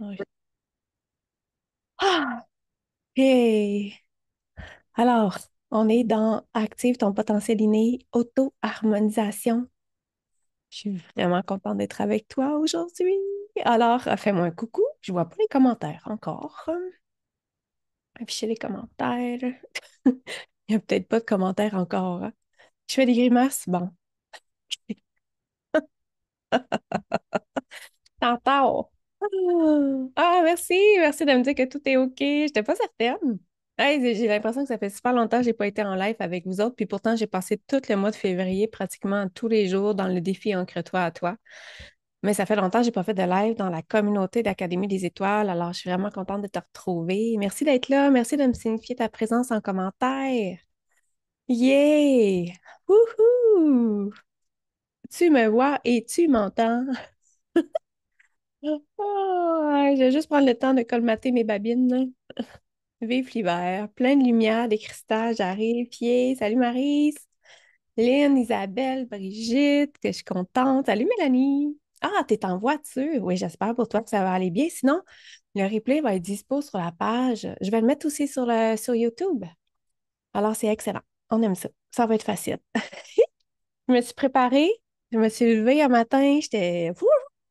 Ouais. Ah, hey. Alors, on est dans Active ton potentiel inné, auto-harmonisation. Je suis vraiment contente d'être avec toi aujourd'hui. Alors, fais-moi un coucou. Je vois pas les commentaires encore. Afficher les commentaires. Il n'y a peut-être pas de commentaires encore, hein. Je fais des grimaces. Bon, t'entends. Merci. Merci de me dire que tout est OK. Je n'étais pas certaine. Hey, j'ai l'impression que ça fait super longtemps que j'ai pas été en live avec vous autres, puis pourtant j'ai passé tout le mois de février pratiquement tous les jours dans le défi Ancre-toi à toi. Mais ça fait longtemps que j'ai pas fait de live dans la communauté d'Académie des Étoiles, alors je suis vraiment contente de te retrouver. Merci d'être là, merci de me signifier ta présence en commentaire. Yeah! Wouhou! Tu me vois et tu m'entends. Oh, je vais juste prendre le temps de colmater mes babines. Vive l'hiver, plein de lumière, des cristals, j'arrive. Pied, salut Maryse, Lynn, Isabelle, Brigitte, que je suis contente. Salut Mélanie. Ah, t'es en voiture. Oui, j'espère pour toi que ça va aller bien. Sinon, le replay va être dispo sur la page. Je vais le mettre aussi sur YouTube. Alors, c'est excellent. On aime ça. Ça va être facile. Je me suis préparée. Je me suis levée un matin. J'étais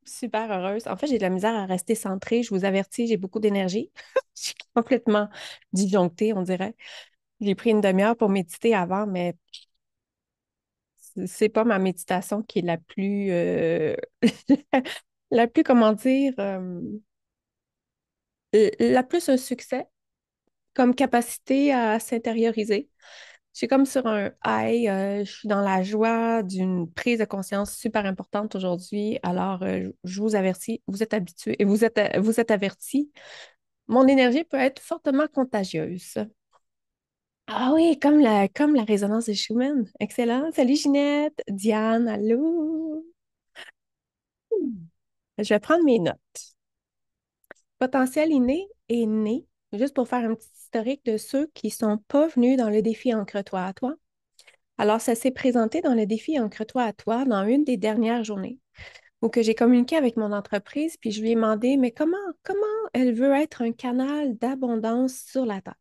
super heureuse. En fait, j'ai de la misère à rester centrée. Je vous avertis, j'ai beaucoup d'énergie. Je suis complètement disjonctée, on dirait. J'ai pris une demi-heure pour méditer avant, mais c'est pas ma méditation qui est la plus, la plus, comment dire, la plus un succès comme capacité à s'intérioriser. Je suis comme sur un high, je suis dans la joie d'une prise de conscience super importante aujourd'hui. Alors, je vous avertis, vous êtes habitués et vous êtes avertis. Mon énergie peut être fortement contagieuse. Ah oui, comme la résonance de Schumann. Excellent. Salut Ginette, Diane, allô. Je vais prendre mes notes. Potentiel inné est né, juste pour faire un petit historique de ceux qui ne sont pas venus dans le défi Ancre-toi à toi. Alors, ça s'est présenté dans le défi Ancre-toi à toi dans une des dernières journées où que j'ai communiqué avec mon entreprise, puis je lui ai demandé, mais comment elle veut être un canal d'abondance sur la Terre?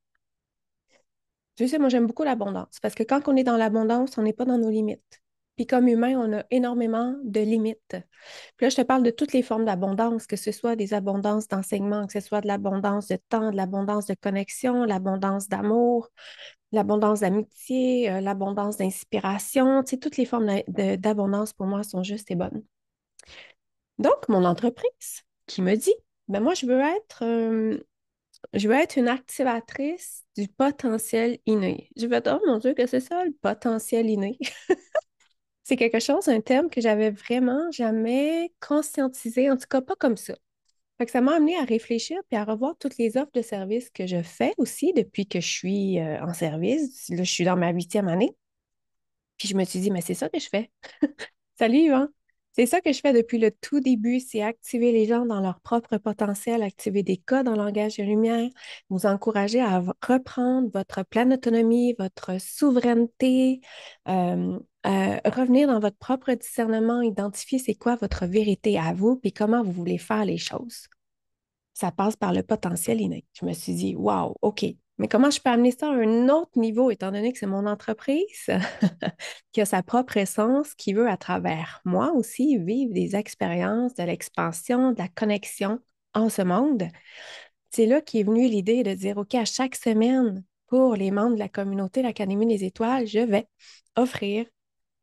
Tu sais, moi, j'aime beaucoup l'abondance parce que quand on est dans l'abondance, on n'est pas dans nos limites. Puis comme humain, on a énormément de limites. Puis là, je te parle de toutes les formes d'abondance, que ce soit des abondances d'enseignement, que ce soit de l'abondance de temps, de l'abondance de connexion, l'abondance d'amour, l'abondance d'amitié, l'abondance d'inspiration. Tu sais, toutes les formes d'abondance pour moi sont justes et bonnes. Donc, mon entreprise qui me dit, ben moi, je veux être une activatrice du potentiel inné. Je vais dire, oh mon Dieu, que c'est ça, le potentiel inné. C'est quelque chose, un terme que j'avais vraiment jamais conscientisé, en tout cas pas comme ça. Fait que ça m'a amené à réfléchir puis à revoir toutes les offres de services que je fais aussi depuis que je suis en service. Là, je suis dans ma 8e année. Puis je me suis dit, mais c'est ça que je fais. Salut Yvan. C'est ça que je fais depuis le tout début, c'est activer les gens dans leur propre potentiel, activer des codes en langage de lumière, vous encourager à reprendre votre pleine autonomie, votre souveraineté, revenir dans votre propre discernement, identifier c'est quoi votre vérité à vous, puis comment vous voulez faire les choses. Ça passe par le potentiel inné. Je me suis dit, waouh, OK. Mais comment je peux amener ça à un autre niveau, étant donné que c'est mon entreprise qui a sa propre essence, qui veut à travers moi aussi vivre des expériences, de l'expansion, de la connexion en ce monde. C'est là qu'est venue l'idée de dire, OK, à chaque semaine, pour les membres de la communauté de l'Académie des Étoiles, je vais offrir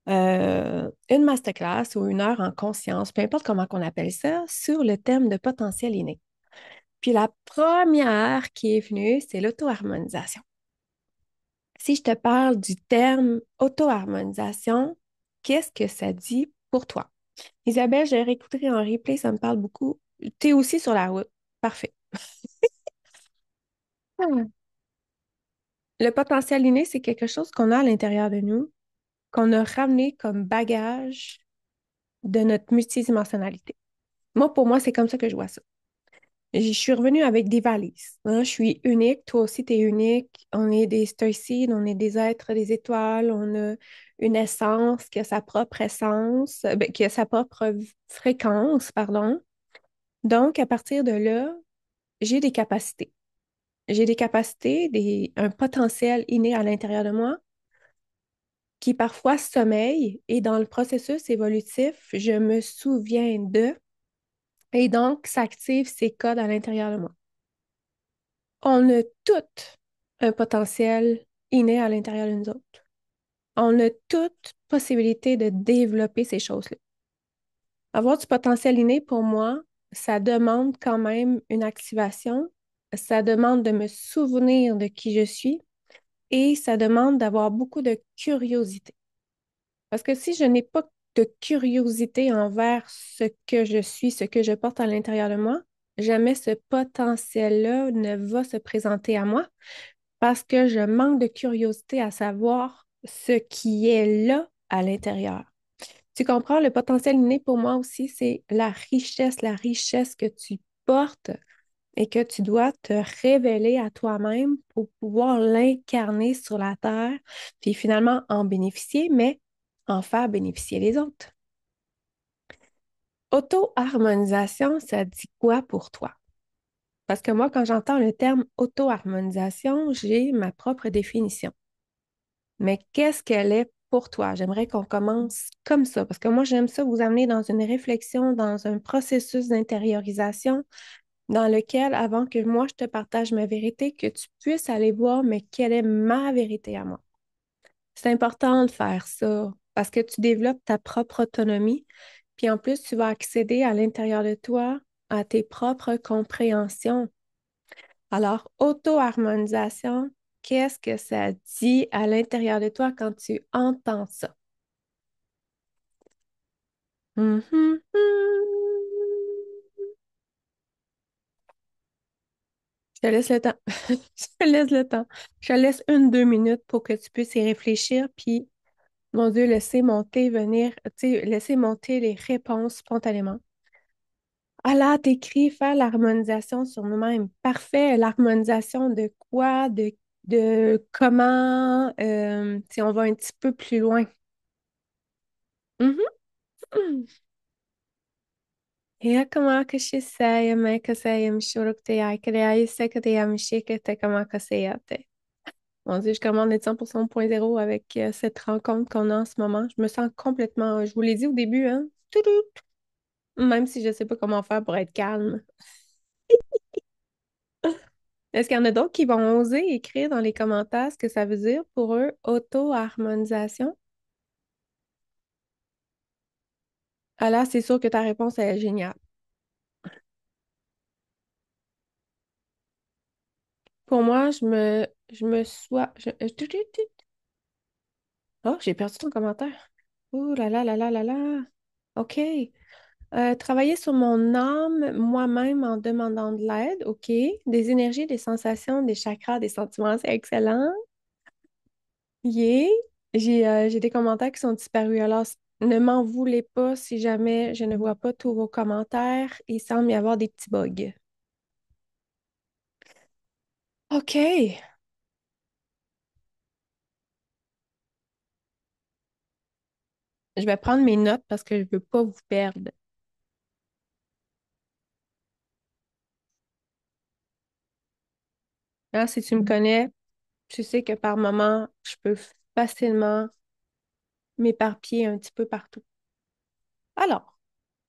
une masterclass ou une heure en conscience, peu importe comment on appelle ça, sur le thème de potentiel inné. Puis la première qui est venue, c'est l'auto-harmonisation. Si je te parle du terme auto-harmonisation, qu'est-ce que ça dit pour toi? Isabelle, je réécouterai en replay, ça me parle beaucoup. Tu es aussi sur la route. Parfait. Hmm. Le potentiel inné, c'est quelque chose qu'on a à l'intérieur de nous, qu'on a ramené comme bagage de notre multidimensionnalité. Moi, pour moi, c'est comme ça que je vois ça. Je suis revenue avec des valises, hein. Je suis unique, toi aussi, tu es unique. On est des starseeds, on est des êtres des étoiles, on a une essence qui a sa propre essence, qui a sa propre fréquence, pardon. Donc, à partir de là, j'ai des capacités. J'ai des capacités, un potentiel inné à l'intérieur de moi qui parfois sommeille et dans le processus évolutif, je me souviens d'eux et donc ça active ces codes à l'intérieur de moi. On a toutes un potentiel inné à l'intérieur de nous autres. On a toute possibilité de développer ces choses-là. Avoir du potentiel inné, pour moi, ça demande quand même une activation, ça demande de me souvenir de qui je suis et ça demande d'avoir beaucoup de curiosité. Parce que si je n'ai pas de curiosité envers ce que je suis, ce que je porte à l'intérieur de moi, jamais ce potentiel-là ne va se présenter à moi parce que je manque de curiosité à savoir ce qui est là à l'intérieur. Tu comprends, le potentiel inné pour moi aussi, c'est la richesse que tu portes et que tu dois te révéler à toi-même pour pouvoir l'incarner sur la terre, puis finalement en bénéficier, mais en faire bénéficier les autres. Auto-harmonisation, ça dit quoi pour toi? Parce que moi, quand j'entends le terme auto-harmonisation, j'ai ma propre définition. Mais qu'est-ce qu'elle est pour toi? J'aimerais qu'on commence comme ça, parce que moi, j'aime ça vous amener dans une réflexion, dans un processus d'intériorisation dans lequel, avant que moi, je te partage ma vérité, que tu puisses aller voir, mais quelle est ma vérité à moi. C'est important de faire ça parce que tu développes ta propre autonomie, puis en plus, tu vas accéder à l'intérieur de toi à tes propres compréhensions. Alors, auto-harmonisation, qu'est-ce que ça dit à l'intérieur de toi quand tu entends ça? Mhm. Je te laisse le temps. Je te laisse le temps. Je te laisse 1, 2 minutes pour que tu puisses y réfléchir, puis, mon Dieu, laisser monter, venir, tu sais, laisser monter les réponses spontanément. Ah là, t'écris, faire l'harmonisation sur nous-mêmes. Parfait. L'harmonisation de quoi? De comment? Si on va un petit peu plus loin. Mhm. هي كما كشي ما كسايم شوركتي عكري سكتي مشيكتي كما كسياتي. Mon Dieu, je commande les 100% 0.0 avec cette rencontre qu'on a en ce moment. Je me sens complètement, je vous l'ai dit au début, hein, toutou, même si je ne sais pas comment faire pour être calme. Est-ce qu'il y en a d'autres qui vont oser écrire dans les commentaires ce que ça veut dire pour eux, auto-harmonisation? Ah là, c'est sûr que ta réponse est géniale. Pour moi, je me sois, oh, j'ai perdu ton commentaire. Ouh là là là là là là. OK. Travailler sur mon âme moi-même en demandant de l'aide, OK. Des énergies, des sensations, des chakras, des sentiments, c'est excellent. Yeah. J'ai des commentaires qui sont disparus. Alors, ne m'en voulez pas si jamais je ne vois pas tous vos commentaires. Il semble y avoir des petits bugs. OK. Je vais prendre mes notes parce que je ne veux pas vous perdre. Hein, si tu me connais, tu sais que par moment, je peux facilement m'éparpiller un petit peu partout. Alors,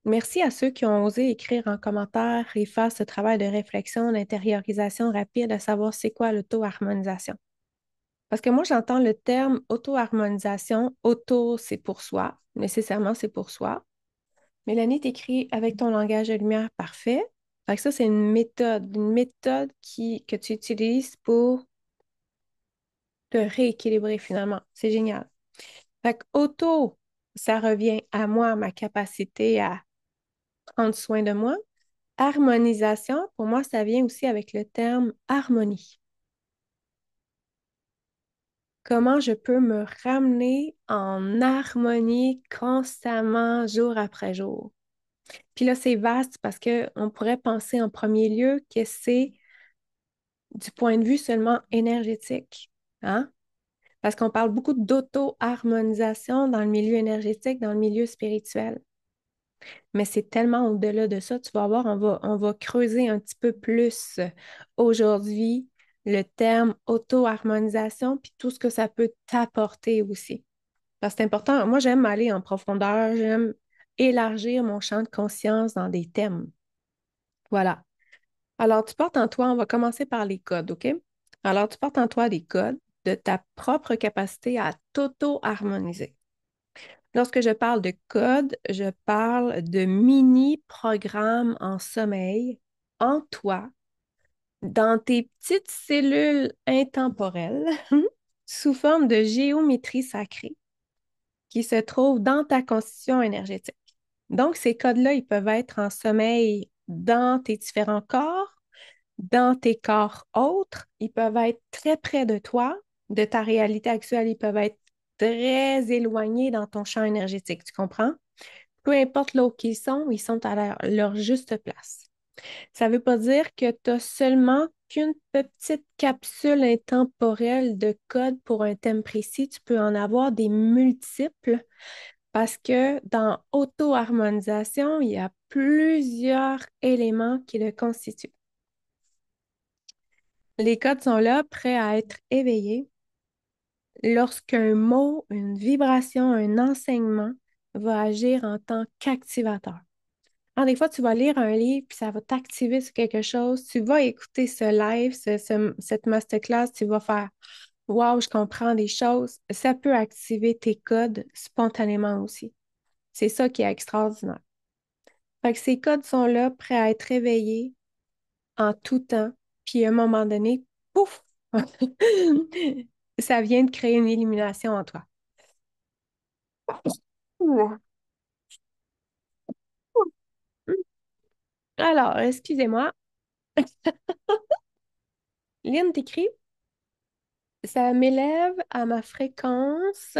merci à ceux qui ont osé écrire en commentaire et faire ce travail de réflexion, d'intériorisation rapide à savoir c'est quoi l'auto-harmonisation. Parce que moi, j'entends le terme auto-harmonisation. Auto, c'est pour soi. Nécessairement, c'est pour soi. Mélanie t'écrit avec ton langage de lumière parfait. Fait que ça, c'est une méthode que tu utilises pour te rééquilibrer finalement. C'est génial. Fait que auto, ça revient à moi, ma capacité à prendre soin de moi. Harmonisation, pour moi, ça vient aussi avec le terme harmonie. Comment je peux me ramener en harmonie constamment, jour après jour. Puis là, c'est vaste parce qu'on pourrait penser en premier lieu que c'est du point de vue seulement énergétique, hein? Parce qu'on parle beaucoup d'auto-harmonisation dans le milieu énergétique, dans le milieu spirituel. Mais c'est tellement au-delà de ça. Tu vas voir, on va creuser un petit peu plus aujourd'hui le terme auto-harmonisation, puis tout ce que ça peut t'apporter aussi. Parce que c'est important. Moi, j'aime aller en profondeur, j'aime élargir mon champ de conscience dans des thèmes. Voilà. Alors, tu portes en toi, on va commencer par les codes, OK? Alors, tu portes en toi des codes de ta propre capacité à t'auto-harmoniser. Lorsque je parle de code, je parle de mini-programmes en sommeil en toi, dans tes petites cellules intemporelles, sous forme de géométrie sacrée qui se trouvent dans ta constitution énergétique. Donc, ces codes-là, ils peuvent être en sommeil dans tes différents corps, dans tes corps autres, ils peuvent être très près de toi, de ta réalité actuelle, ils peuvent être très éloignés dans ton champ énergétique, tu comprends? Peu importe là où ils sont à leur juste place. Ça ne veut pas dire que tu as seulement qu'une petite capsule intemporelle de code pour un thème précis. Tu peux en avoir des multiples parce que dans auto-harmonisation, il y a plusieurs éléments qui le constituent. Les codes sont là, prêts à être éveillés lorsqu'un mot, une vibration, un enseignement va agir en tant qu'activateur. Alors, des fois, tu vas lire un livre, puis ça va t'activer sur quelque chose. Tu vas écouter ce live, cette masterclass, tu vas faire Wow, je comprends des choses. Ça peut activer tes codes spontanément aussi. C'est ça qui est extraordinaire. Fait que ces codes sont là, prêts à être réveillés en tout temps. Puis à un moment donné, pouf! Ça vient de créer une illumination en toi. Ouh. Alors, excusez-moi. Lynn t'écrit, ça m'élève à ma fréquence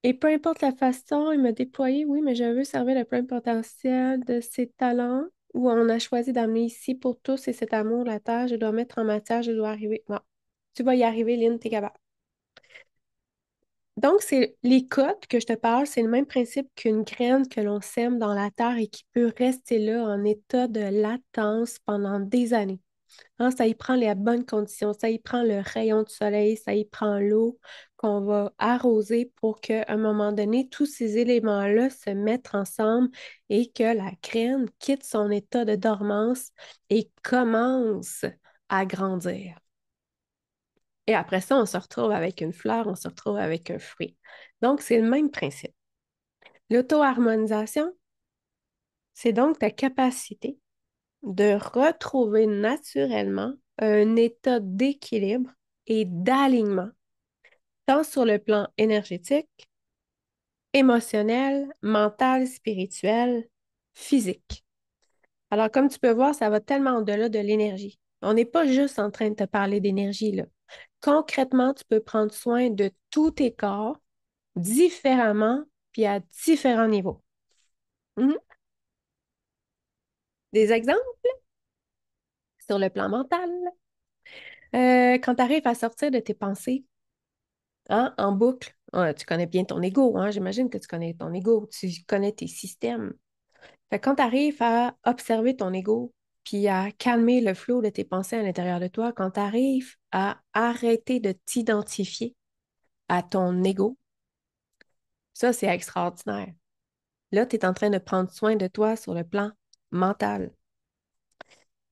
et peu importe la façon, il m'a déployé, oui, mais je veux servir le plein potentiel de ces talents où on a choisi d'amener ici pour tous et cet amour, la terre, je dois mettre en matière, je dois arriver. Bon, tu vas y arriver, Lynn, t'es capable. Donc, c'est les codes que je te parle, c'est le même principe qu'une graine que l'on sème dans la terre et qui peut rester là en état de latence pendant des années. Hein, ça y prend les bonnes conditions, ça y prend le rayon du soleil, ça y prend l'eau qu'on va arroser pour qu'à un moment donné, tous ces éléments-là se mettent ensemble et que la graine quitte son état de dormance et commence à grandir. Et après ça, on se retrouve avec une fleur, on se retrouve avec un fruit. Donc, c'est le même principe. L'auto-harmonisation, c'est donc ta capacité de retrouver naturellement un état d'équilibre et d'alignement, tant sur le plan énergétique, émotionnel, mental, spirituel, physique. Alors, comme tu peux voir, ça va tellement au-delà de l'énergie. On n'est pas juste en train de te parler d'énergie, là. Concrètement, tu peux prendre soin de tous tes corps différemment, puis à différents niveaux. Mhm. Des exemples sur le plan mental. Quand tu arrives à sortir de tes pensées, hein, en boucle, tu connais bien ton ego, hein, j'imagine que tu connais ton ego, tu connais tes systèmes. Fait que quand tu arrives à observer ton ego, puis à calmer le flot de tes pensées à l'intérieur de toi, quand tu arrives à arrêter de t'identifier à ton ego, ça, c'est extraordinaire. Là, tu es en train de prendre soin de toi sur le plan mental.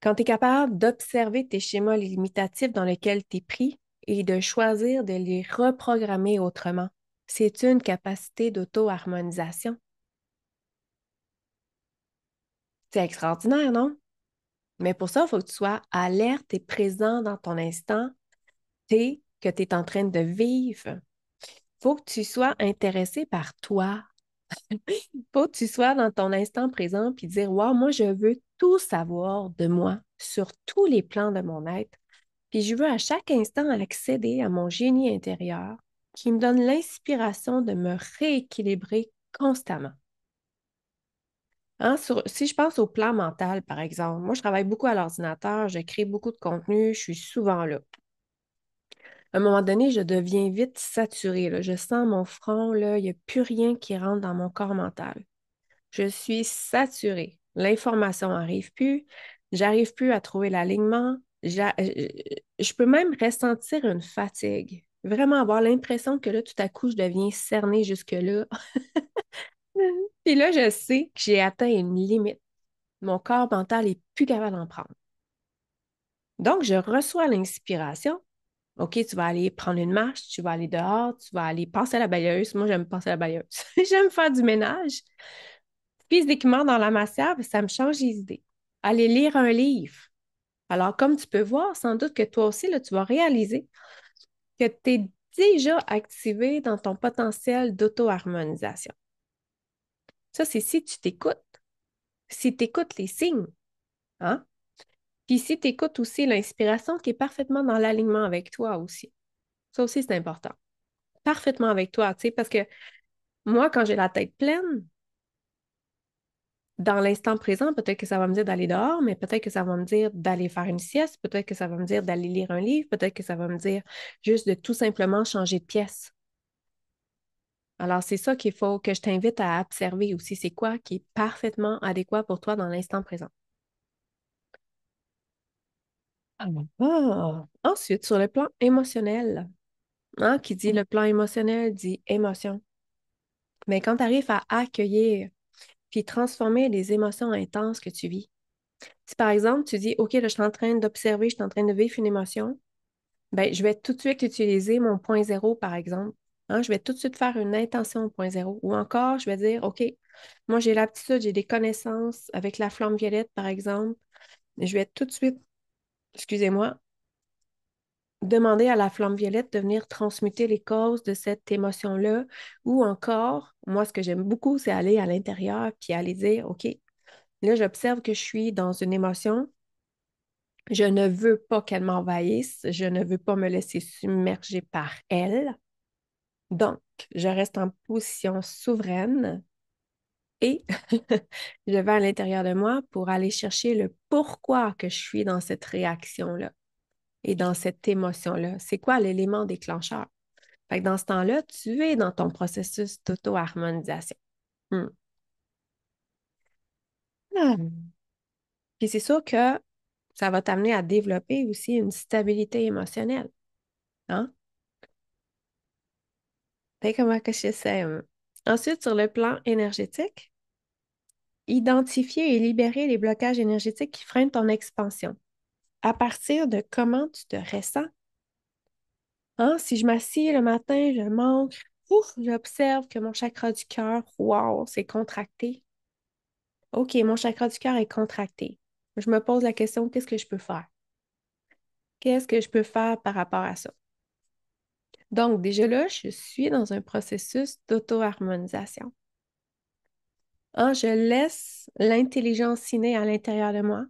Quand tu es capable d'observer tes schémas limitatifs dans lesquels tu es pris et de choisir de les reprogrammer autrement, c'est une capacité d'auto-harmonisation. C'est extraordinaire, non? Mais pour ça, il faut que tu sois alerte et présent dans ton instant T que tu es en train de vivre. Il faut que tu sois intéressé par toi. Il faut que tu sois dans ton instant présent puis dire, wow, moi, je veux tout savoir de moi sur tous les plans de mon être. Puis je veux à chaque instant accéder à mon génie intérieur qui me donne l'inspiration de me rééquilibrer constamment. Hein, si je pense au plan mental, par exemple, moi, je travaille beaucoup à l'ordinateur, je crée beaucoup de contenu, je suis souvent là. À un moment donné, je deviens vite saturée, là. Je sens mon front, là, il n'y a plus rien qui rentre dans mon corps mental. Je suis saturée. L'information n'arrive plus. J'arrive plus à trouver l'alignement. Je peux même ressentir une fatigue. Vraiment avoir l'impression que là, tout à coup, je deviens cernée jusque-là. Puis là, je sais que j'ai atteint une limite. Mon corps mental est plus capable d'en prendre. Donc, je reçois l'inspiration. OK, tu vas aller prendre une marche, tu vas aller dehors, tu vas aller passer à la balayeuse. Moi, j'aime passer à la balayeuse. J'aime faire du ménage. Physiquement, dans la matière, ça me change les idées. Aller lire un livre. Alors, comme tu peux voir, sans doute que toi aussi, là, tu vas réaliser que tu es déjà activé dans ton potentiel d'auto-harmonisation. Ça, c'est si tu t'écoutes, si tu écoutes les signes, hein? Puis si tu écoutes aussi l'inspiration qui est parfaitement dans l'alignement avec toi aussi. Ça aussi, c'est important. Parfaitement avec toi, tu sais, parce que moi, quand j'ai la tête pleine, dans l'instant présent, peut-être que ça va me dire d'aller dehors, mais peut-être que ça va me dire d'aller faire une sieste, peut-être que ça va me dire d'aller lire un livre, peut-être que ça va me dire juste de tout simplement changer de pièce. Alors, c'est ça qu'il faut que je t'invite à observer aussi. C'est quoi qui est parfaitement adéquat pour toi dans l'instant présent. Ensuite, sur le plan émotionnel, hein, qui dit le plan émotionnel dit émotion. Mais quand tu arrives à accueillir puis transformer les émotions intenses que tu vis, si par exemple tu dis, OK, là, je suis en train d'observer, je suis en train de vivre une émotion, ben, je vais tout de suite utiliser mon point zéro, par exemple. Hein, je vais tout de suite faire une intention au point zéro. Ou encore, je vais dire, OK, moi j'ai l'aptitude, j'ai des connaissances avec la flamme violette, par exemple. Je vais tout de suite, excusez-moi, demander à la flamme violette de venir transmuter les causes de cette émotion-là. Ou encore, moi, ce que j'aime beaucoup, c'est aller à l'intérieur puis aller dire, OK, là, j'observe que je suis dans une émotion. Je ne veux pas qu'elle m'envahisse. Je ne veux pas me laisser submerger par elle. Donc, je reste en position souveraine et je vais à l'intérieur de moi pour aller chercher le pourquoi que je suis dans cette réaction-là et dans cette émotion-là. C'est quoi l'élément déclencheur? Fait que dans ce temps-là, tu es dans ton processus d'auto-harmonisation. Hmm. Ah. Puis c'est sûr que ça va t'amener à développer aussi une stabilité émotionnelle. Hein? Fait comment que je sais. Hein? Ensuite, sur le plan énergétique, identifier et libérer les blocages énergétiques qui freinent ton expansion. À partir de comment tu te ressens. Hein? Si je m'assieds le matin, je manque, ouf, j'observe que mon chakra du cœur, wow, c'est contracté. OK, mon chakra du cœur est contracté. Je me pose la question, qu'est-ce que je peux faire? Qu'est-ce que je peux faire par rapport à ça? Donc, déjà là, je suis dans un processus d'auto-harmonisation. Hein, je laisse l'intelligence innée à l'intérieur de moi,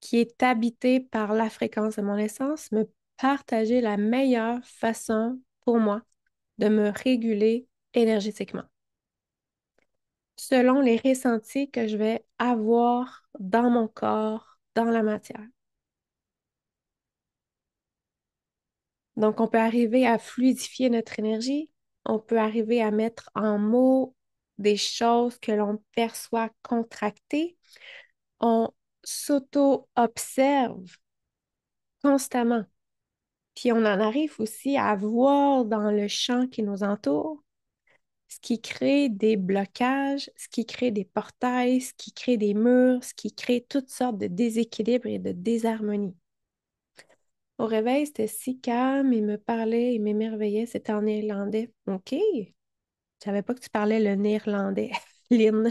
qui est habitée par la fréquence de mon essence, me partager la meilleure façon pour moi de me réguler énergétiquement, selon les ressentis que je vais avoir dans mon corps, dans la matière. Donc, on peut arriver à fluidifier notre énergie, on peut arriver à mettre en mots des choses que l'on perçoit contractées, on s'auto-observe constamment. Puis on en arrive aussi à voir dans le champ qui nous entoure ce qui crée des blocages, ce qui crée des portails, ce qui crée des murs, ce qui crée toutes sortes de déséquilibres et de désharmonie. Au réveil, c'était si calme, il me parlait, il m'émerveillait, c'était en néerlandais. OK, je savais pas que tu parlais le néerlandais, Lynn.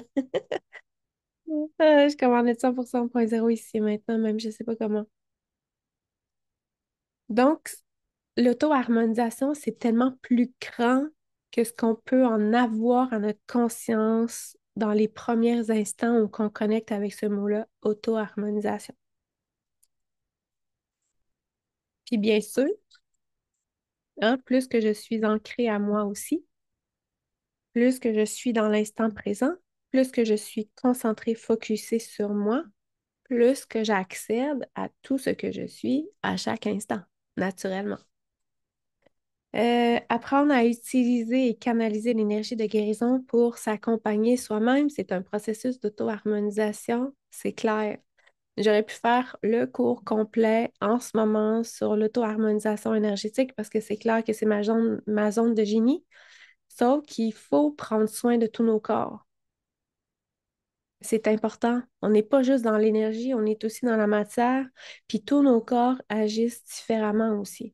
Je commandais 100% 0.0 ici maintenant, même je sais pas comment. Donc, l'auto-harmonisation, c'est tellement plus grand que ce qu'on peut en avoir à notre conscience dans les premiers instants où on connecte avec ce mot-là, auto-harmonisation. Puis bien sûr, hein, plus que je suis ancrée à moi aussi, plus que je suis dans l'instant présent, plus que je suis concentrée, focusée sur moi, plus que j'accède à tout ce que je suis à chaque instant, naturellement. Apprendre à utiliser et canaliser l'énergie de guérison pour s'accompagner soi-même, c'est un processus d'auto-harmonisation, c'est clair. J'aurais pu faire le cours complet en ce moment sur l'auto-harmonisation énergétique parce que c'est clair que c'est ma zone de génie. Sauf qu'il faut prendre soin de tous nos corps. C'est important. On n'est pas juste dans l'énergie, on est aussi dans la matière, puis tous nos corps agissent différemment aussi.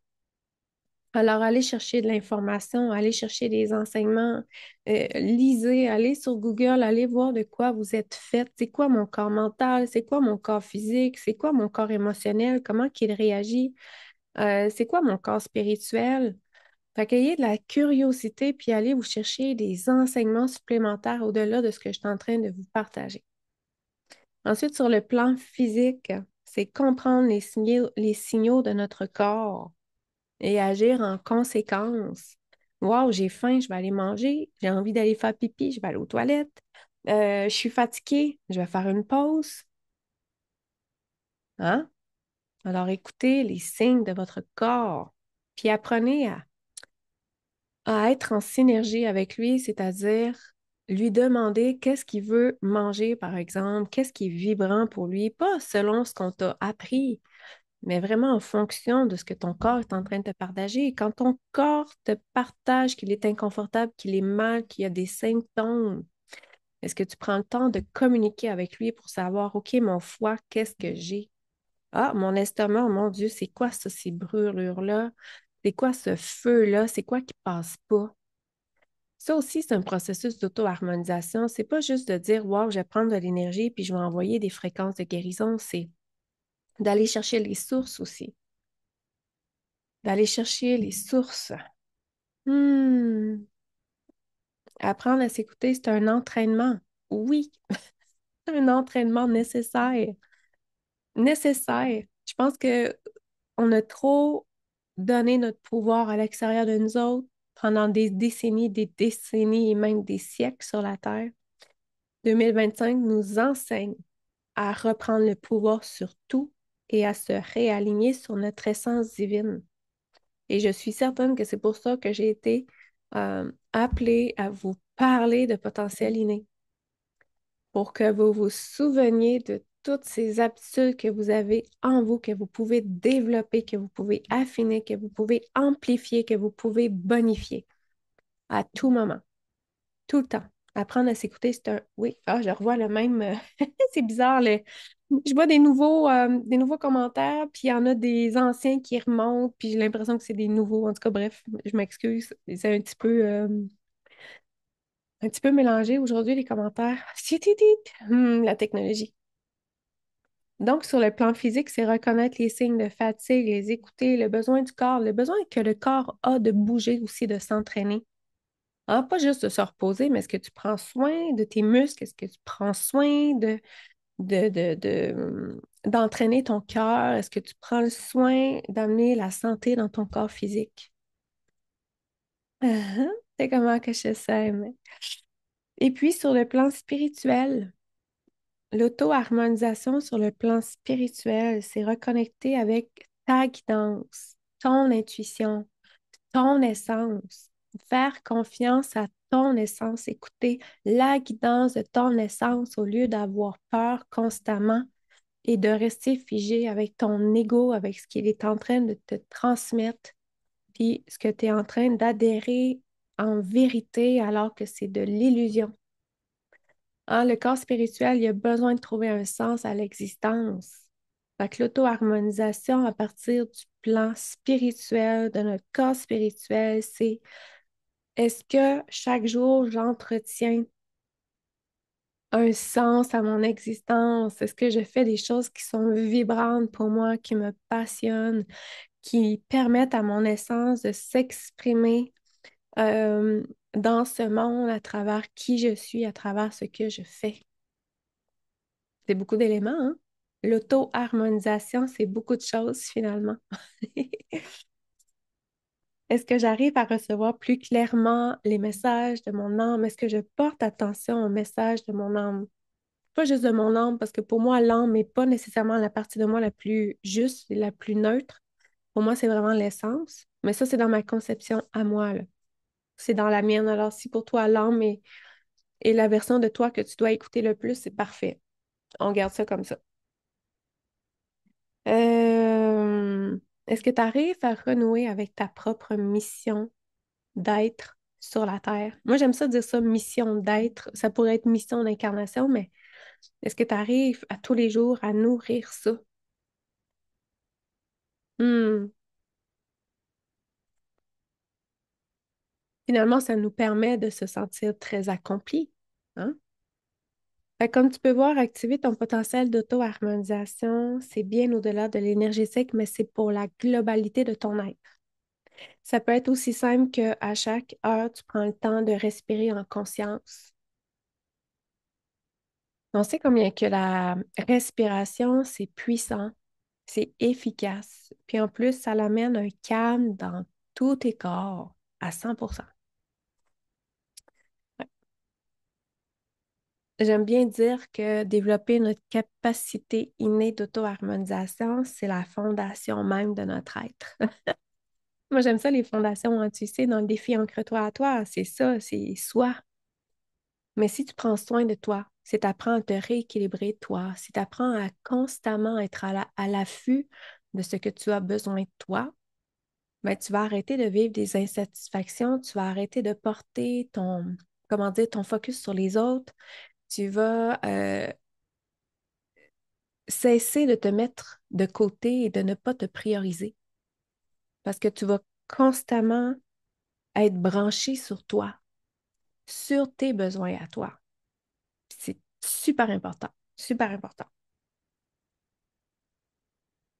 Alors, allez chercher de l'information, allez chercher des enseignements, lisez, allez sur Google, allez voir de quoi vous êtes fait. C'est quoi mon corps mental? C'est quoi mon corps physique? C'est quoi mon corps émotionnel? Comment qu'il réagit? C'est quoi mon corps spirituel? Fait qu'ayez de la curiosité, puis allez vous chercher des enseignements supplémentaires au-delà de ce que je suis en train de vous partager. Ensuite, sur le plan physique, c'est comprendre les signaux de notre corps et agir en conséquence. Wow, j'ai faim, je vais aller manger. J'ai envie d'aller faire pipi, je vais aller aux toilettes. Je suis fatiguée, je vais faire une pause. Hein? Alors, écoutez les signes de votre corps, puis apprenez à être en synergie avec lui, c'est-à-dire lui demander qu'est-ce qu'il veut manger, par exemple, qu'est-ce qui est vibrant pour lui, pas selon ce qu'on t'a appris, mais vraiment en fonction de ce que ton corps est en train de te partager. Quand ton corps te partage qu'il est inconfortable, qu'il est mal, qu'il y a des symptômes, est-ce que tu prends le temps de communiquer avec lui pour savoir, OK, mon foie, qu'est-ce que j'ai? Ah, mon estomac, oh mon Dieu, c'est quoi ça, ces brûlures-là? C'est quoi ce feu-là? C'est quoi qui passe pas? Ça aussi, c'est un processus d'auto-harmonisation. C'est pas juste de dire, wow, je vais prendre de l'énergie puis je vais envoyer des fréquences de guérison. C'est d'aller chercher les sources aussi. D'aller chercher les sources. Hmm. Apprendre à s'écouter, c'est un entraînement. Oui, c'est un entraînement nécessaire. Nécessaire. Je pense que on a trop donné notre pouvoir à l'extérieur de nous autres pendant des décennies et même des siècles sur la Terre. 2025 nous enseigne à reprendre le pouvoir sur tout et à se réaligner sur notre essence divine. Et je suis certaine que c'est pour ça que j'ai été appelée à vous parler de potentiel inné, pour que vous vous souveniez de toutes ces aptitudes que vous avez en vous, que vous pouvez développer, que vous pouvez affiner, que vous pouvez amplifier, que vous pouvez bonifier à tout moment, tout le temps. Apprendre à s'écouter, c'est un... Oui, ah, je revois le même... c'est bizarre, je vois des nouveaux commentaires, puis il y en a des anciens qui remontent, puis j'ai l'impression que c'est des nouveaux. En tout cas, bref, je m'excuse. C'est un petit peu mélangé aujourd'hui, les commentaires. La technologie. Donc, sur le plan physique, c'est reconnaître les signes de fatigue, les écouter, le besoin du corps, le besoin que le corps a de bouger aussi, de s'entraîner. Hein, pas juste de se reposer, mais est-ce que tu prends soin de tes muscles? Est-ce que tu prends soin d'entraîner ton cœur? Est-ce que tu prends le soin d'amener la santé dans ton corps physique? C'est comment que je sais. Et puis, sur le plan spirituel, l'auto-harmonisation sur le plan spirituel, c'est reconnecter avec ta guidance, ton intuition, ton essence. Faire confiance à ton essence, écouter la guidance de ton essence au lieu d'avoir peur constamment et de rester figé avec ton ego, avec ce qu'il est en train de te transmettre, puis ce que tu es en train d'adhérer en vérité alors que c'est de l'illusion. Hein, le corps spirituel, il a besoin de trouver un sens à l'existence. Fait que l'auto-harmonisation à partir du plan spirituel, de notre corps spirituel, c'est est-ce que chaque jour j'entretiens un sens à mon existence? Est-ce que je fais des choses qui sont vibrantes pour moi, qui me passionnent, qui permettent à mon essence de s'exprimer euh, dans ce monde à travers qui je suis, à travers ce que je fais? C'est beaucoup d'éléments, hein? L'auto-harmonisation, c'est beaucoup de choses finalement. Est-ce que j'arrive à recevoir plus clairement les messages de mon âme? Est-ce que je porte attention aux messages de mon âme? Pas juste de mon âme, parce que pour moi, l'âme n'est pas nécessairement la partie de moi la plus juste et la plus neutre. Pour moi, c'est vraiment l'essence. Mais ça, c'est dans ma conception à moi, là. C'est dans la mienne. Alors, si pour toi, l'âme est la version de toi que tu dois écouter le plus, c'est parfait. On garde ça comme ça. Euh, Est-ce que tu arrives à renouer avec ta propre mission d'être sur la Terre? Moi, j'aime ça dire ça, mission d'être. Ça pourrait être mission d'incarnation, mais est-ce que tu arrives à tous les jours à nourrir ça? Hmm. Finalement, ça nous permet de se sentir très accompli, hein? Fait que comme tu peux voir, activer ton potentiel d'auto-harmonisation, c'est bien au-delà de l'énergétique, mais c'est pour la globalité de ton être. Ça peut être aussi simple qu'à chaque heure, tu prends le temps de respirer en conscience. On sait combien que la respiration, c'est puissant, c'est efficace. Puis en plus, ça l'amène un calme dans tous tes corps à 100%. J'aime bien dire que développer notre capacité innée d'auto-harmonisation, c'est la fondation même de notre être. Moi, j'aime ça, les fondations, hein, tu sais, dans le défi Ancre-toi à toi, c'est ça, c'est soi. Mais si tu prends soin de toi, si tu apprends à te rééquilibrer toi, si tu apprends à constamment être à l'affût de ce que tu as besoin de toi, ben, tu vas arrêter de vivre des insatisfactions, tu vas arrêter de porter ton, comment dire, ton focus sur les autres, tu vas cesser de te mettre de côté et de ne pas te prioriser parce que tu vas constamment être branché sur toi, sur tes besoins à toi. C'est super important, super important.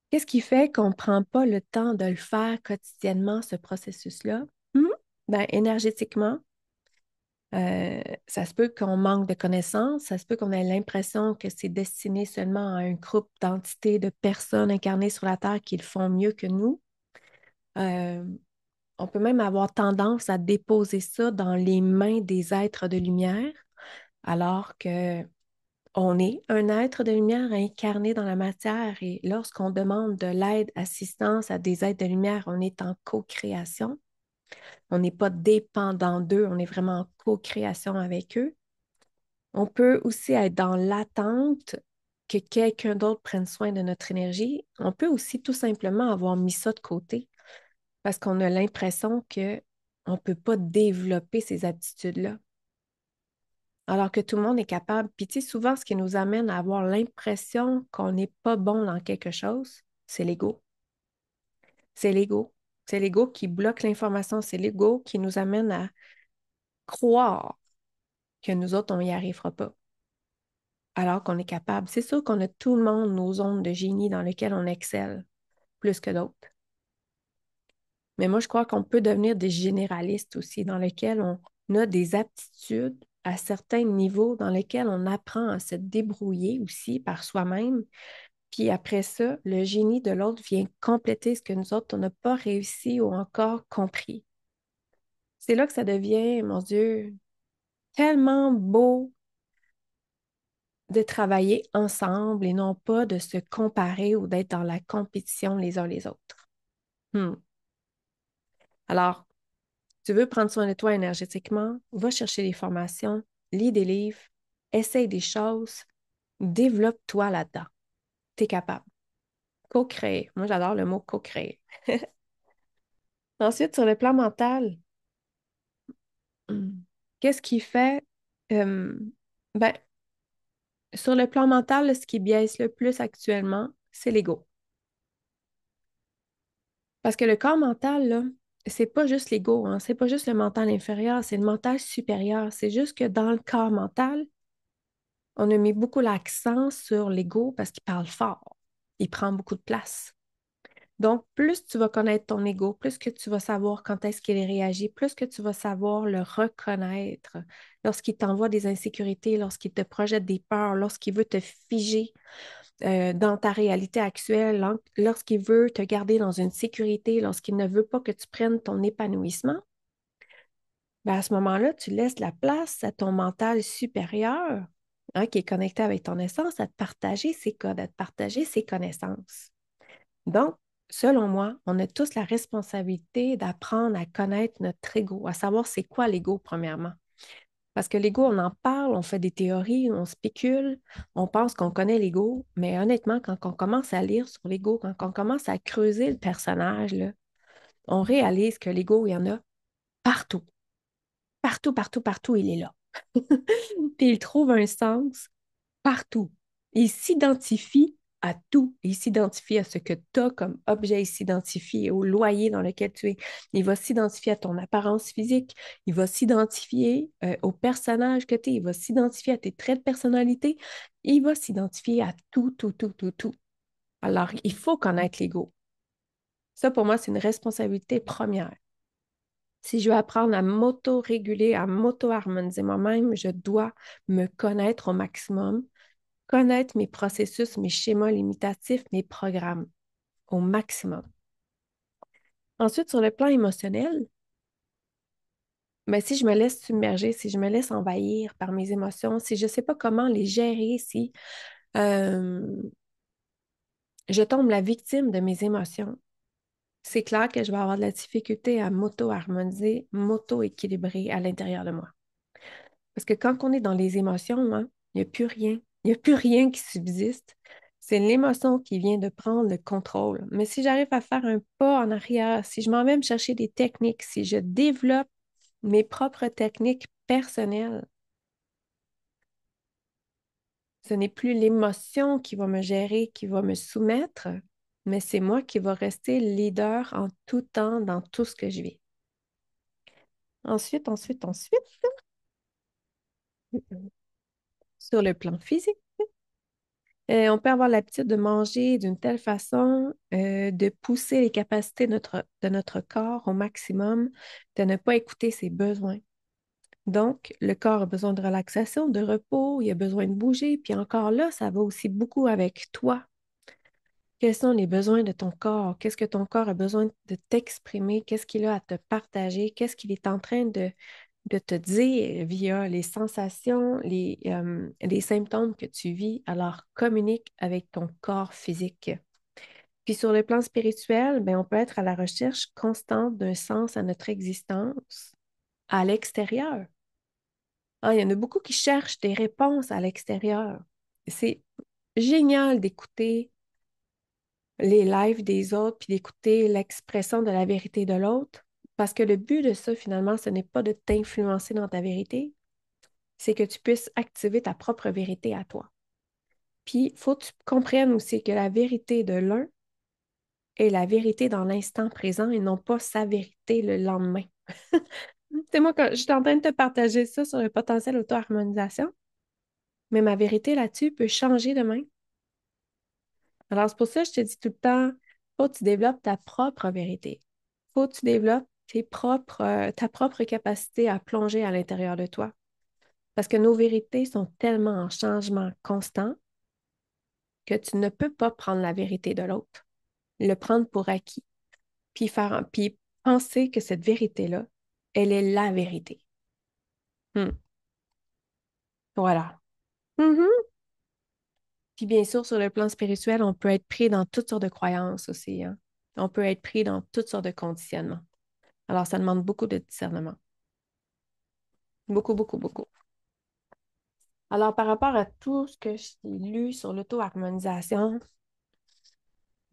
Qu'est-ce qui fait qu'on ne prend pas le temps de le faire quotidiennement, ce processus-là? Hmm? Ben, énergétiquement, ça se peut qu'on manque de connaissances, ça se peut qu'on ait l'impression que c'est destiné seulement à un groupe d'entités, de personnes incarnées sur la Terre qui le font mieux que nous. Euh, on peut même avoir tendance à déposer ça dans les mains des êtres de lumière, alors que on est un être de lumière incarné dans la matière et lorsqu'on demande de l'aide, assistance à des êtres de lumière, on est en co-création. On n'est pas dépendant d'eux, on est vraiment en co-création avec eux. On peut aussi être dans l'attente que quelqu'un d'autre prenne soin de notre énergie. On peut aussi tout simplement avoir mis ça de côté parce qu'on a l'impression que on ne peut pas développer ces aptitudes-là. Alors que tout le monde est capable. Puis, tu sais, souvent, ce qui nous amène à avoir l'impression qu'on n'est pas bon dans quelque chose, c'est l'ego. C'est l'ego. C'est l'ego qui bloque l'information. C'est l'ego qui nous amène à croire que nous autres, on n'y arrivera pas. Alors qu'on est capable. C'est sûr qu'on a tout le monde nos zones de génie dans lesquelles on excelle plus que d'autres. Mais moi, je crois qu'on peut devenir des généralistes aussi, dans lesquels on a des aptitudes à certains niveaux, dans lesquels on apprend à se débrouiller aussi par soi-même. Puis après ça, le génie de l'autre vient compléter ce que nous autres, on n'a pas réussi ou encore compris. C'est là que ça devient, mon Dieu, tellement beau de travailler ensemble et non pas de se comparer ou d'être dans la compétition les uns les autres. Hmm. Alors, tu veux prendre soin de toi énergétiquement, va chercher des formations, lis des livres, essaye des choses, développe-toi là-dedans. Tu es capable. Co-créer. Moi, j'adore le mot co-créer. Ensuite, sur le plan mental, qu'est-ce qui fait... euh, ben, sur le plan mental, ce qui biaise le plus actuellement, c'est l'ego. Parce que le corps mental, là, c'est pas juste l'ego, hein, c'est pas juste le mental inférieur, c'est le mental supérieur. C'est juste que dans le corps mental, on a mis beaucoup l'accent sur l'ego parce qu'il parle fort. Il prend beaucoup de place. Donc, plus tu vas connaître ton ego, plus que tu vas savoir quand est-ce qu'il réagit, plus que tu vas savoir le reconnaître lorsqu'il t'envoie des insécurités, lorsqu'il te projette des peurs, lorsqu'il veut te figer dans ta réalité actuelle, lorsqu'il veut te garder dans une sécurité, lorsqu'il ne veut pas que tu prennes ton épanouissement, ben à ce moment-là, tu laisses la place à ton mental supérieur, hein, qui est connecté avec ton essence, à te partager ses codes, à te partager ses connaissances. Donc, selon moi, on a tous la responsabilité d'apprendre à connaître notre ego, à savoir c'est quoi l'ego, premièrement. Parce que l'ego, on en parle, on fait des théories, on spécule, on pense qu'on connaît l'ego, mais honnêtement, quand on commence à lire sur l'ego, quand on commence à creuser le personnage, là, on réalise que l'ego, il y en a partout. Partout, partout, partout, il est là. Puis il trouve un sens partout. Il s'identifie à tout. Il s'identifie à ce que tu as comme objet. Il s'identifie au loyer dans lequel tu es. Il va s'identifier à ton apparence physique. Il va s'identifier au personnage que tu es. Il va s'identifier à tes traits de personnalité. Il va s'identifier à tout, tout, tout, tout, tout. Alors, il faut connaître l'ego. Ça, pour moi, c'est une responsabilité première. Si je veux apprendre à m'auto-réguler, à m'auto-harmoniser moi-même, je dois me connaître au maximum, connaître mes processus, mes schémas limitatifs, mes programmes au maximum. Ensuite, sur le plan émotionnel, ben, si je me laisse submerger, si je me laisse envahir par mes émotions, si je ne sais pas comment les gérer, si euh, je tombe la victime de mes émotions, c'est clair que je vais avoir de la difficulté à m'auto-harmoniser, m'auto-équilibrer à l'intérieur de moi. Parce que quand on est dans les émotions, hein, il n'y a plus rien. Il n'y a plus rien qui subsiste. C'est l'émotion qui vient de prendre le contrôle. Mais si j'arrive à faire un pas en arrière, si je m'en vais me chercher des techniques, si je développe mes propres techniques personnelles, ce n'est plus l'émotion qui va me gérer, qui va me soumettre, mais c'est moi qui va rester leader en tout temps dans tout ce que je vis. Ensuite, sur le plan physique. On peut avoir l'habitude de manger d'une telle façon, de pousser les capacités de notre corps au maximum, de ne pas écouter ses besoins. Donc, le corps a besoin de relaxation, de repos, il a besoin de bouger, puis encore là, ça va aussi beaucoup avec toi. Quels sont les besoins de ton corps? Qu'est-ce que ton corps a besoin de t'exprimer? Qu'est-ce qu'il a à te partager? Qu'est-ce qu'il est en train de te dire via les sensations, les symptômes que tu vis? Alors, communique avec ton corps physique. Puis sur le plan spirituel, ben, on peut être à la recherche constante d'un sens à notre existence à l'extérieur. Ah, il y en a beaucoup qui cherchent des réponses à l'extérieur. C'est génial d'écouter les lives des autres, puis d'écouter l'expression de la vérité de l'autre. Parce que le but de ça, finalement, ce n'est pas de t'influencer dans ta vérité, c'est que tu puisses activer ta propre vérité à toi. Puis, il faut que tu comprennes aussi que la vérité de l'un est la vérité dans l'instant présent et non pas sa vérité le lendemain. C'est moi, quand je suis en train de te partager ça sur le potentiel auto-harmonisation, mais ma vérité là-dessus peut changer demain. Alors, c'est pour ça que je te dis tout le temps, faut que tu développes ta propre vérité. Faut que tu développes ta propre capacité à plonger à l'intérieur de toi. Parce que nos vérités sont tellement en changement constant que tu ne peux pas prendre la vérité de l'autre, le prendre pour acquis, puis penser que cette vérité-là, elle est la vérité. Hmm. Voilà. Mhm. Puis bien sûr, sur le plan spirituel, on peut être pris dans toutes sortes de croyances aussi, hein. On peut être pris dans toutes sortes de conditionnements. Alors, ça demande beaucoup de discernement. Beaucoup, beaucoup, beaucoup. Alors, par rapport à tout ce que j'ai lu sur l'auto-harmonisation,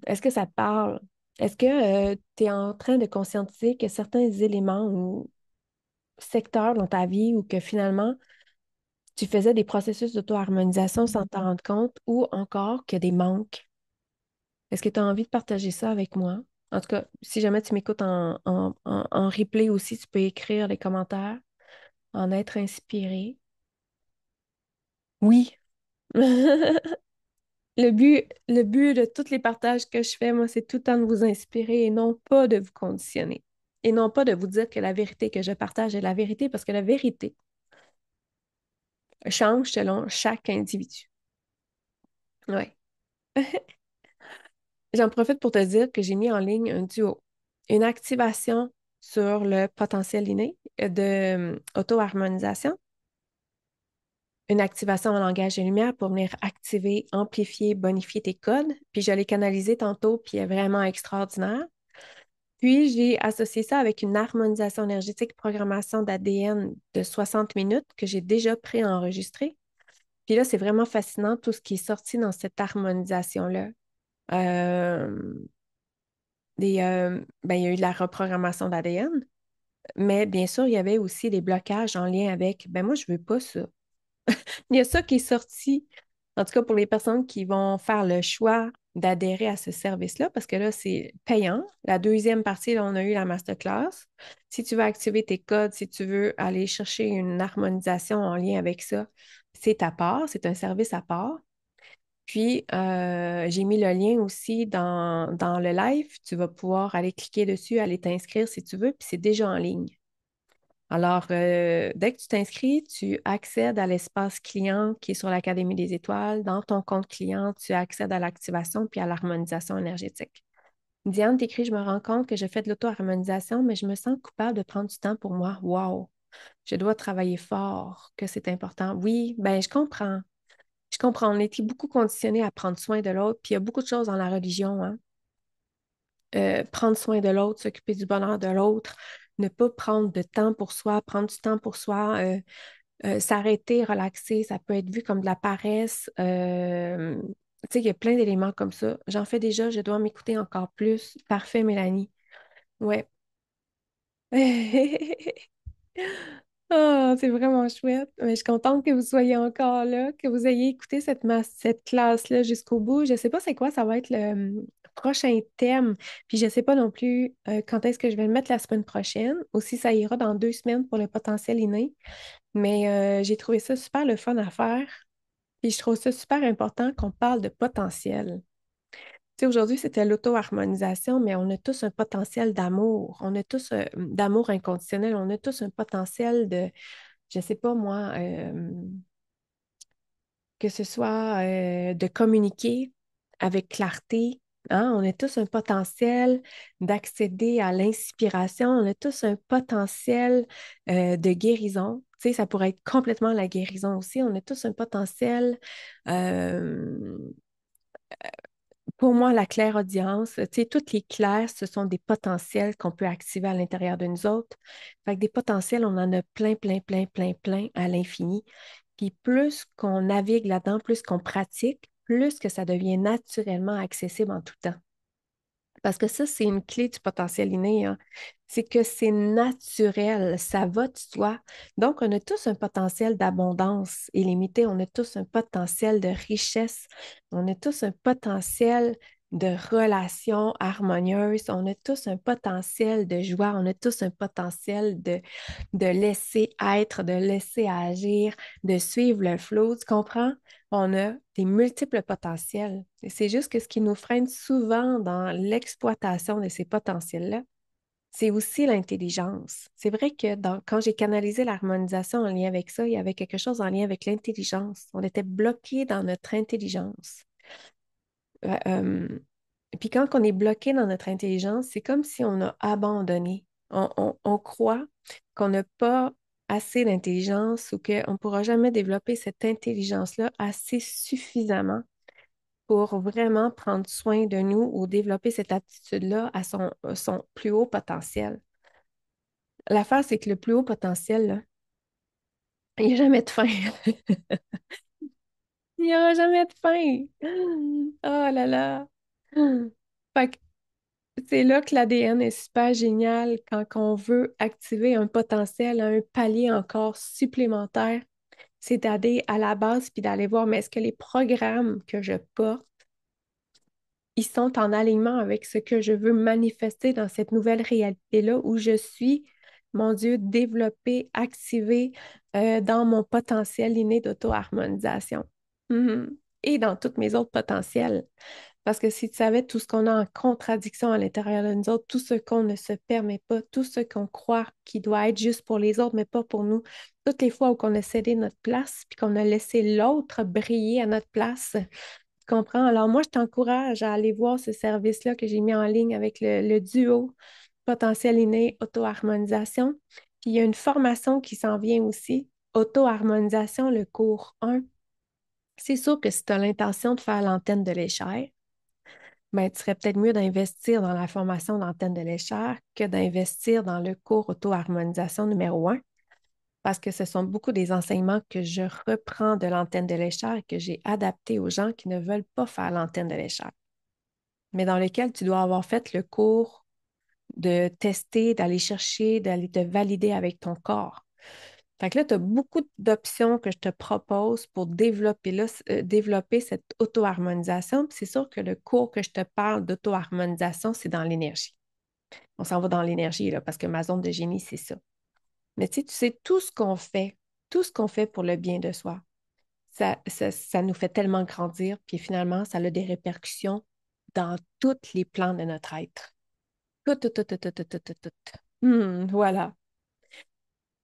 est-ce que ça te parle? Est-ce que tu es en train de conscientiser que certains éléments ou secteurs dans ta vie ou que finalement, tu faisais des processus d'auto-harmonisation sans t'en rendre compte ou encore que des manques? Est-ce que tu as envie de partager ça avec moi? En tout cas, si jamais tu m'écoutes en replay aussi, tu peux écrire les commentaires, en être inspiré. Oui. Le but de tous les partages que je fais, moi, c'est tout le temps de vous inspirer et non pas de vous conditionner. Et non pas de vous dire que la vérité que je partage est la vérité, parce que la vérité change selon chaque individu. Ouais. J'en profite pour te dire que j'ai mis en ligne un duo, une activation sur le potentiel inné de auto-harmonisation. une activation en langage de lumière pour venir activer, amplifier, bonifier tes codes. Puis je l'ai canalisé tantôt, puis elle est vraiment extraordinaire. Puis j'ai associé ça avec une harmonisation énergétique, programmation d'ADN de 60 minutes que j'ai déjà préenregistrée. Puis là, c'est vraiment fascinant tout ce qui est sorti dans cette harmonisation-là. Euh, ben, il y a eu de la reprogrammation d'ADN, mais bien sûr, il y avait aussi des blocages en lien avec, ben moi, je veux pas ça. Il y a ça qui est sorti, en tout cas pour les personnes qui vont faire le choix d'adhérer à ce service-là, parce que là, c'est payant. La deuxième partie, là, on a eu la masterclass. Si tu veux activer tes codes, si tu veux aller chercher une harmonisation en lien avec ça, c'est à part, c'est un service à part. Puis, j'ai mis le lien aussi dans le live. Tu vas pouvoir aller cliquer dessus, aller t'inscrire si tu veux, puis c'est déjà en ligne. Alors, dès que tu t'inscris, tu accèdes à l'espace client qui est sur l'Académie des étoiles. Dans ton compte client, tu accèdes à l'activation puis à l'harmonisation énergétique. Diane t'écrit, je me rends compte que je fais de l'auto-harmonisation, mais je me sens coupable de prendre du temps pour moi. Wow! Je dois travailler fort, que c'est important. Oui, ben je comprends. Je comprends. On a été beaucoup conditionnés à prendre soin de l'autre, puis il y a beaucoup de choses dans la religion, hein. Prendre soin de l'autre, s'occuper du bonheur de l'autre, ne pas prendre de temps pour soi, prendre du temps pour soi, s'arrêter, relaxer, ça peut être vu comme de la paresse. Tu sais, il y a plein d'éléments comme ça. J'en fais déjà, je dois m'écouter encore plus. Parfait, Mélanie. Ouais. Oh, c'est vraiment chouette. Mais je suis contente que vous soyez encore là, que vous ayez écouté cette classe-là jusqu'au bout. Je ne sais pas c'est quoi, ça va être le prochain thème. Puis je ne sais pas non plus quand est-ce que je vais le mettre la semaine prochaine. Aussi, ça ira dans 2 semaines pour le potentiel inné. Mais j'ai trouvé ça super le fun à faire. Puis je trouve ça super important qu'on parle de potentiel. Tu sais, aujourd'hui, c'était l'auto-harmonisation, mais on a tous un potentiel d'amour. On a tous d'amour inconditionnel. On a tous un potentiel de, je sais pas moi, que ce soit de communiquer avec clarté. Hein. On a tous un potentiel d'accéder à l'inspiration. On a tous un potentiel de guérison. Tu sais, ça pourrait être complètement la guérison aussi. On a tous un potentiel euh, pour moi, la clairaudience, tu sais, toutes les clairs, ce sont des potentiels qu'on peut activer à l'intérieur de nous autres. Fait que des potentiels, on en a plein, plein, plein, plein, plein à l'infini. Puis plus qu'on navigue là-dedans, plus qu'on pratique, plus que ça devient naturellement accessible en tout temps. Parce que ça, c'est une clé du potentiel inné, hein. C'est que c'est naturel, ça va de soi. Donc, on a tous un potentiel d'abondance illimité, on a tous un potentiel de richesse, on a tous un potentiel de relations harmonieuses, on a tous un potentiel de joie, on a tous un potentiel de laisser être, de laisser agir, de suivre le flow, tu comprends? On a des multiples potentiels. Et c'est juste que ce qui nous freine souvent dans l'exploitation de ces potentiels-là, c'est aussi l'intelligence. C'est vrai que quand j'ai canalisé l'harmonisation en lien avec ça, il y avait quelque chose en lien avec l'intelligence. On était bloqué dans notre intelligence. Euh, euh, puis quand on est bloqué dans notre intelligence, c'est comme si on a abandonné. On croit qu'on n'a pas assez d'intelligence ou qu'on ne pourra jamais développer cette intelligence-là assez suffisamment pour vraiment prendre soin de nous ou développer cette attitude-là à son plus haut potentiel. L'affaire, c'est que le plus haut potentiel, là, il n'y a jamais de fin. Il n'y aura jamais de fin. Oh là là. Fait que c'est là que l'ADN est super génial quand on veut activer un potentiel, un palier encore supplémentaire. C'est d'aller à la base puis d'aller voir, mais est-ce que les programmes que je porte, ils sont en alignement avec ce que je veux manifester dans cette nouvelle réalité-là où je suis, mon Dieu, développée, activée dans mon potentiel inné d'auto-harmonisation. Mhm. Et dans tous mes autres potentiels. Parce que si tu savais tout ce qu'on a en contradiction à l'intérieur de nous autres, tout ce qu'on ne se permet pas, tout ce qu'on croit qui doit être juste pour les autres, mais pas pour nous, toutes les fois où on a cédé notre place, puis qu'on a laissé l'autre briller à notre place, tu comprends? Alors moi, je t'encourage à aller voir ce service-là que j'ai mis en ligne avec le duo potentiel inné auto-harmonisation. Puis il y a une formation qui s'en vient aussi auto-harmonisation, le cours 1. C'est sûr que si tu as l'intention de faire l'antenne de l'échelle, ben, tu serais peut-être mieux d'investir dans la formation d'antenne de l'échelle que d'investir dans le cours auto-harmonisation numéro 1, parce que ce sont beaucoup des enseignements que je reprends de l'antenne de l'échelle et que j'ai adaptés aux gens qui ne veulent pas faire l'antenne de l'échelle, mais dans lesquels tu dois avoir fait le cours de tester, d'aller chercher, d'aller te valider avec ton corps. Fait que là, tu as beaucoup d'options que je te propose pour développer, là, développer cette auto-harmonisation. Puis c'est sûr que le cours que je te parle d'auto-harmonisation, c'est dans l'énergie. On s'en va dans l'énergie, là, parce que ma zone de génie, c'est ça. Mais tu sais, tout ce qu'on fait pour le bien de soi, ça nous fait tellement grandir, puis finalement, ça a des répercussions dans tous les plans de notre être. Tout, tout, tout, tout, tout, tout, tout, tout, tout. Voilà.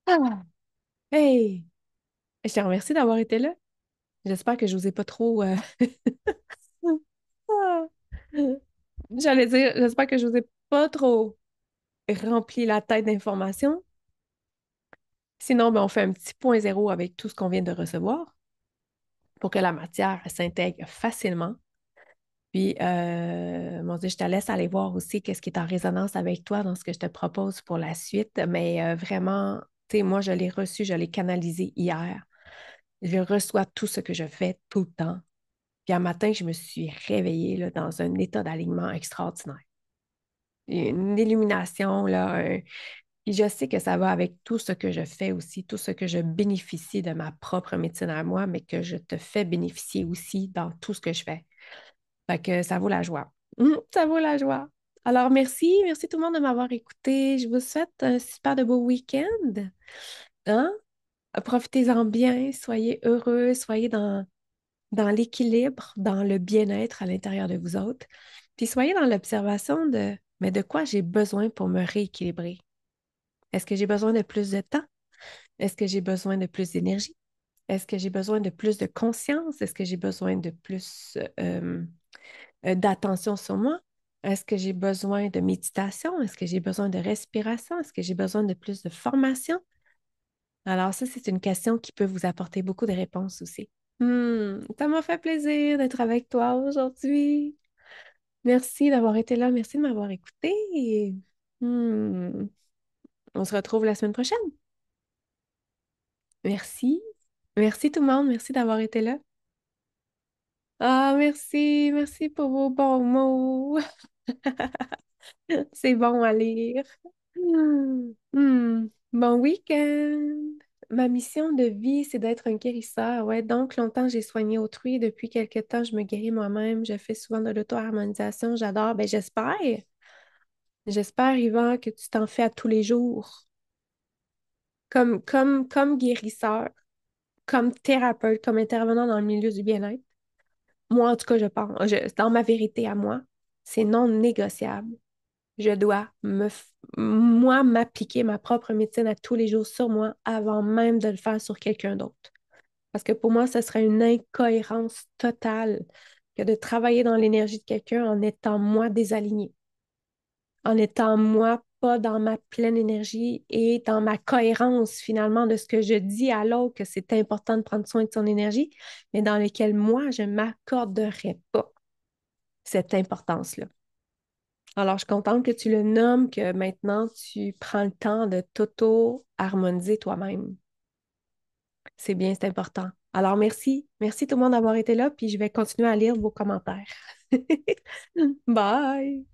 Ah, hey! Je te remercie d'avoir été là. J'espère que je vous ai pas trop. Ah. J'allais dire, j'espère que je vous ai pas trop rempli la tête d'informations. Sinon, ben, on fait un petit point zéro avec tout ce qu'on vient de recevoir pour que la matière s'intègre facilement. Puis, mon Dieu, je te laisse aller voir aussi qu'est-ce qui est en résonance avec toi dans ce que je te propose pour la suite. Mais vraiment, tu sais, moi, je l'ai reçu, je l'ai canalisé hier. Je reçois tout ce que je fais tout le temps. Puis un matin, je me suis réveillée là, dans un état d'alignement extraordinaire. Une illumination, là. Puis je sais que ça va avec tout ce que je fais aussi, tout ce que je bénéficie de ma propre médecine à moi, mais que je te fais bénéficier aussi dans tout ce que je fais. Fait que ça vaut la joie. Ça vaut la joie. Alors, merci tout le monde de m'avoir écouté. Je vous souhaite un super de beau week-end. Hein? Profitez-en bien, soyez heureux, soyez dans l'équilibre, dans le bien-être à l'intérieur de vous autres. Puis soyez dans l'observation mais de quoi j'ai besoin pour me rééquilibrer? Est-ce que j'ai besoin de plus de temps? Est-ce que j'ai besoin de plus d'énergie? Est-ce que j'ai besoin de plus de conscience? Est-ce que j'ai besoin de plus d'attention sur moi? Est-ce que j'ai besoin de méditation? Est-ce que j'ai besoin de respiration? Est-ce que j'ai besoin de plus de formation? Alors ça, c'est une question qui peut vous apporter beaucoup de réponses aussi. Ça m'a fait plaisir d'être avec toi aujourd'hui. Merci d'avoir été là. Merci de m'avoir écouté. Hmm, On se retrouve la semaine prochaine. Merci. Merci tout le monde. Merci d'avoir été là. Ah, merci. Merci pour vos bons mots. C'est bon à lire. Bon week-end. Ma mission de vie, c'est d'être un guérisseur. Ouais, donc longtemps, j'ai soigné autrui. Depuis quelque temps, je me guéris moi-même. Je fais souvent de l'auto-harmonisation. J'adore. Ben, j'espère. J'espère, Yvan, que tu t'en fais à tous les jours. Comme guérisseur, comme thérapeute, comme intervenant dans le milieu du bien-être. Moi, en tout cas, je pense, dans ma vérité à moi, c'est non négociable. Je dois moi, m'appliquer ma propre médecine à tous les jours sur moi avant même de le faire sur quelqu'un d'autre. Parce que pour moi, ce serait une incohérence totale que de travailler dans l'énergie de quelqu'un en étant moi désalignée, en étant moi pas dans ma pleine énergie et dans ma cohérence finalement de ce que je dis à l'autre que c'est important de prendre soin de son énergie, mais dans lequel moi, je ne m'accorderais pas cette importance-là. Alors, je suis contente que tu le nommes, que maintenant tu prends le temps de t'auto-harmoniser toi-même. C'est bien, c'est important. Alors, merci. Merci tout le monde d'avoir été là, puis je vais continuer à lire vos commentaires. Bye!